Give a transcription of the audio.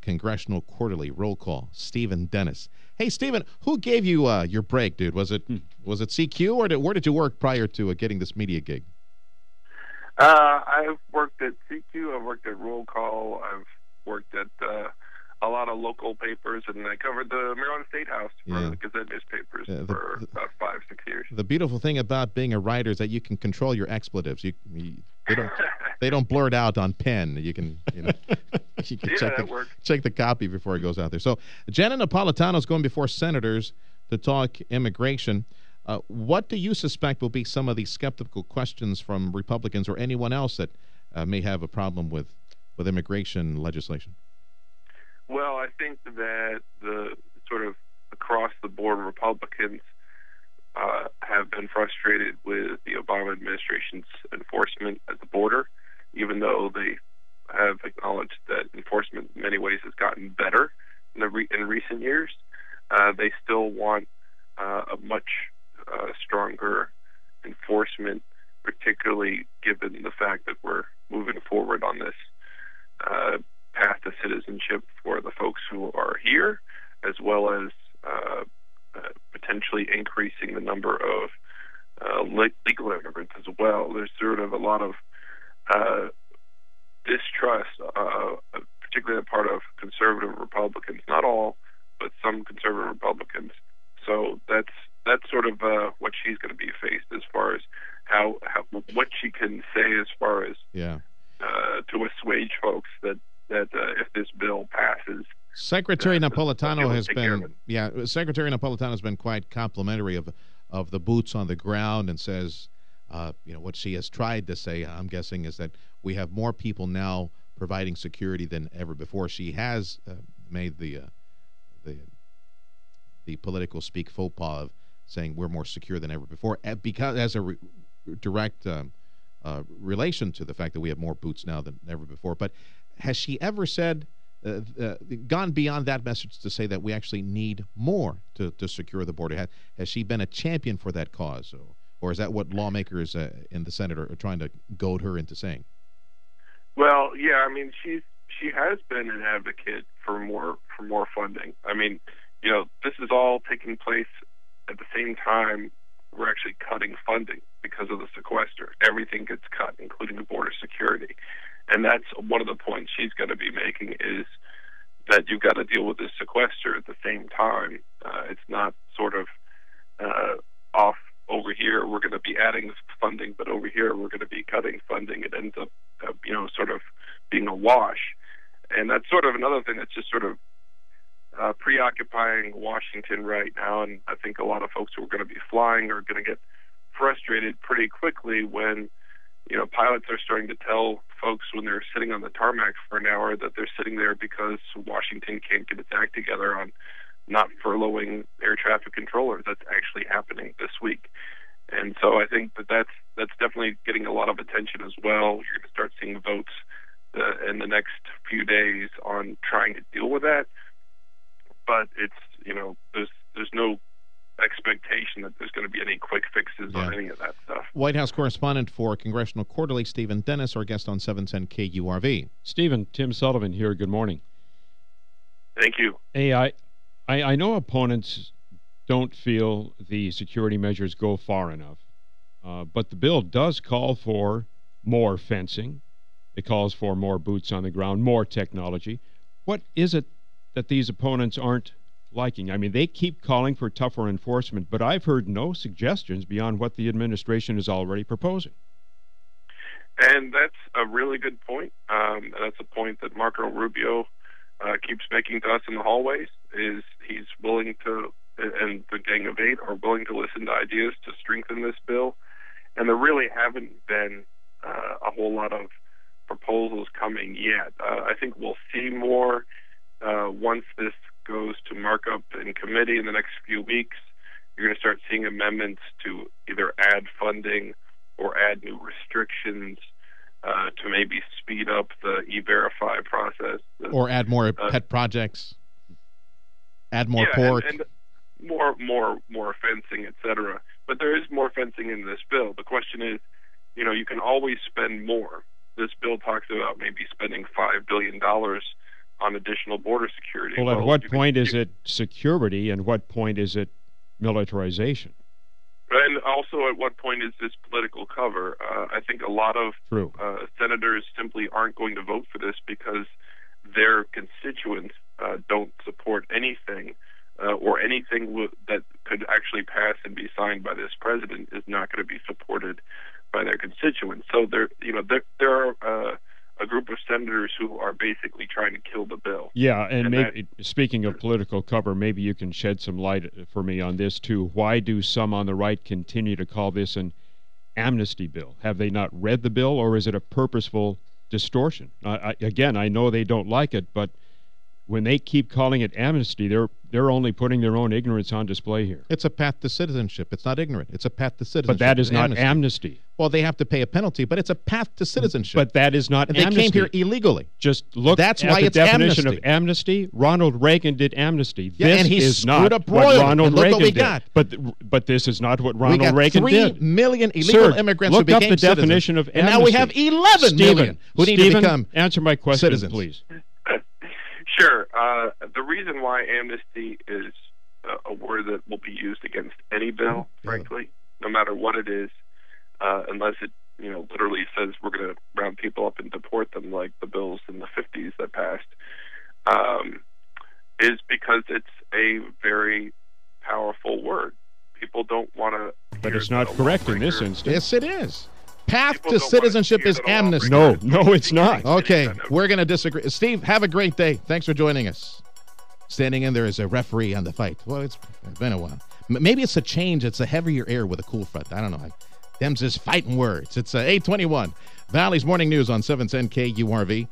Congressional Quarterly. Roll call. Stephen Dennis. Hey, Stephen, who gave you your break, dude? Was it CQ, or where did you work prior to getting this media gig? I've worked at CQ. I've worked at Roll Call. I've worked at a lot of local papers, and I covered the Maryland State House for the Gazette newspapers for about 5-6 years. The beautiful thing about being a writer is that you can control your expletives. They don't blurt out on pen. You can check the copy before it goes out there. So Janet Napolitano is going before senators to talk immigration. What do you suspect will be some of the skeptical questions from Republicans or anyone else that may have a problem with immigration legislation? Well, I think that the sort of across-the-board Republicans have been frustrated with the Obama administration's enforcement at the border, even though they have acknowledged that enforcement in many ways has gotten better in recent years. They still want a much stronger enforcement, particularly given the fact that we're moving forward on this path to citizenship for the folks who are here, as well as potentially increasing the number of legal immigrants as well. There's sort of a lot of distrust, particularly on the part of conservative Republicans. Not all, but some conservative Republicans. So that's sort of what she's going to be faced as far as how what she can say as far as to assuage folks that if this bill passes. Secretary Napolitano has been quite complimentary of the boots on the ground, and says, what she has tried to say, I'm guessing, is that we have more people now providing security than ever before. She has made the political speak faux pas of saying we're more secure than ever before, because as a direct relation to the fact that we have more boots now than ever before. But has she ever said, gone beyond that message to say that we actually need more to secure the border? Has she been a champion for that cause, or is that what lawmakers in the Senate are trying to goad her into saying? Well, yeah, I mean, she has been an advocate for more funding. I mean, this is all taking place at the same time we're actually cutting funding because of the sequester. Everything gets cut, including the border security. And that's one of the points she's going to be making, is that you've got to deal with this sequester at the same time. It's not sort of off over here, we're going to be adding funding, but over here we're going to be cutting funding. It ends up, sort of being a wash. And that's sort of another thing that's just sort of preoccupying Washington right now. And I think a lot of folks who are going to be flying are going to get frustrated pretty quickly when pilots are starting to tell folks when they're sitting on the tarmac for an hour that they're sitting there because Washington can't get its act together on not furloughing air traffic controllers. That's actually happening this week. And so I think that's definitely getting a lot of attention as well. You're going to start seeing votes in the next few days on trying to deal with that. But it's, there's no expectation that there's going to be any quick fixes on any of that stuff. White House correspondent for Congressional Quarterly, Stephen Dennis, our guest on 710 KURV. Stephen, Tim Sullivan here. Good morning. Thank you. Hey, I know opponents don't feel the security measures go far enough, but the bill does call for more fencing. It calls for more boots on the ground, more technology. What is it that these opponents aren't liking? I mean, they keep calling for tougher enforcement, but I've heard no suggestions beyond what the administration is already proposing. And that's a really good point. That's a point that Marco Rubio keeps making to us in the hallways, is he's willing to, and the Gang of Eight are willing to listen to ideas to strengthen this bill. And there really haven't been a whole lot of proposals coming yet. I think we'll see more once this goes to markup in committee in the next few weeks. You're going to start seeing amendments to either add funding or add new restrictions to maybe speed up the E-Verify process. Or add more pet projects, add more pork. And more fencing, etc. But there is more fencing in this bill. The question is, you can always spend more. This bill talks about maybe spending $5 billion on additional border security. Well, at what point is it security, and what point is it militarization? And also, at what point is this political cover? I think a lot of senators simply aren't going to vote for this because their constituents don't support anything, or anything that could actually pass and be signed by this president is not going to be supported by their constituents. So there are a group of senators who are basically trying to kill the bill. Yeah, and maybe, speaking of political cover, maybe you can shed some light for me on this, too. Why do some on the right continue to call this an amnesty bill? Have they not read the bill, or is it a purposeful distortion? Again, I know they don't like it, but when they keep calling it amnesty, they're only putting their own ignorance on display here. It's a path to citizenship. It's not ignorant. It's a path to citizenship. But that is not amnesty. Well, they have to pay a penalty, but it's a path to citizenship. But that is not amnesty. They came here illegally. Just look at the definition of amnesty. Ronald Reagan did amnesty. Yeah, this and he is not up what Ronald Reagan what we did. Got. But this is not what Ronald Reagan did. 3 million illegal immigrants who became citizens. Look up the definition of amnesty. And now we have 11 million who need to become answer my question, citizens. Please. Sure. The reason why amnesty is a word that will be used against any bill, frankly, no matter what it is, unless it literally says we're going to round people up and deport them like the bills in the 50s that passed, is because it's a very powerful word. People don't want to. But it's not correct in this instance. Yes, it is. Path to citizenship is amnesty. No, it's not. Okay, we're going to disagree. Steve, have a great day. Thanks for joining us. Standing in there is a referee on the fight. Well, it's been a while. Maybe it's a change. It's a heavier air with a cool front. I don't know. Them's just fighting words. It's 8:21. Valley's Morning News on 710 KURV.